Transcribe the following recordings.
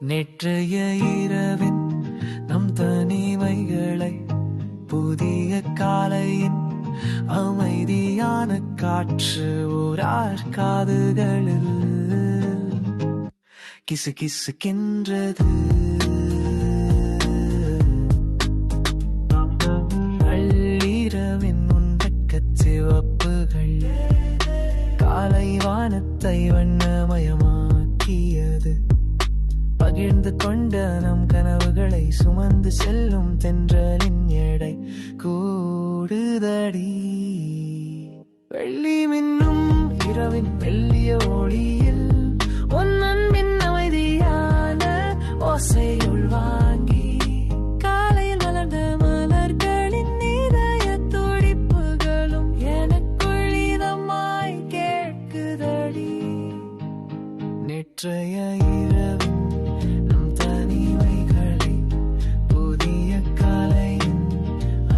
நேற்றைய இரவின் நம் தனிமைகளை புதிய காலையின் அமைதியான காற்று ஊரார் காதுகளில் கிசு கிசுக்கின்றது. நள்ளிரவின் உண்டக்கச் சிவப்புகள் காலை வானத்தை வண்ணமயமாக்கியது. பகிர்ந்து கொண்ட நம் கனவுகளை சுமந்து செல்லும் தென்றலின் எடை கூடுதடி. வெள்ளி மின்னும் இரவின் மெல்லிய ஒளியில் உன் அன்பின் அமைதியான ஓசை உள்வாங்கி காலையில் மலர்ந்த மலர்களின் இதய துடிப்புகளும் எனக்குள் இதமாய் கேட்குதடி. நேற்றைய இரவின் நம் தனிமைகளை புதிய காலையின்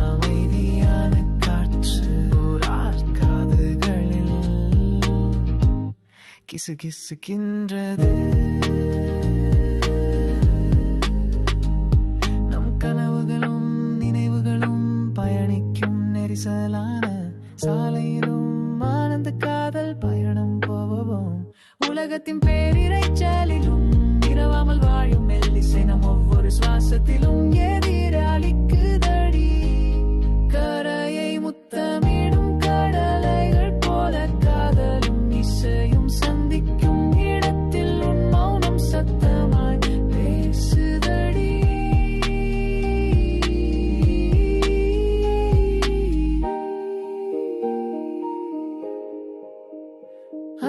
அமைதியான காற்று ஊரார் காதுகளில் கிசு கிசுக்கின்றது. நம் கனவுகளும் நினைவுகளும் பயணிக்கும் நெரிசலான சாலையிலும் ஆனந்த காதல் பயணம் போவோம். உலகத்தின் பேரிரைச்சலிலும் இரவாமல் வாழும் மெல்லிசை நம் ஒவ்வொரு சுவாசத்திலும் எதிரளிக்குதடி. கரையை முத்தமிடும் கடலைகள் போல காதலும் இசையும் சந்திக்கும் இடத்தில் உன் மௌனம் சத்தமாய் பேசுதடி.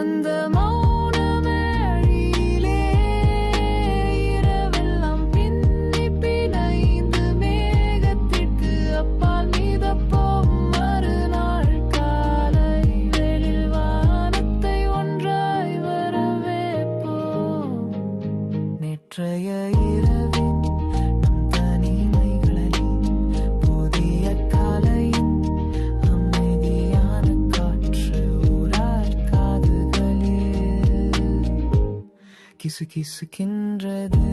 அந்த நேற்றைய இரவின் நம் தனிமைகளை புதிய காலையின் அமைதியான காற்று ஊரார் காதுகளில் கிசு கிசுக்கின்றது.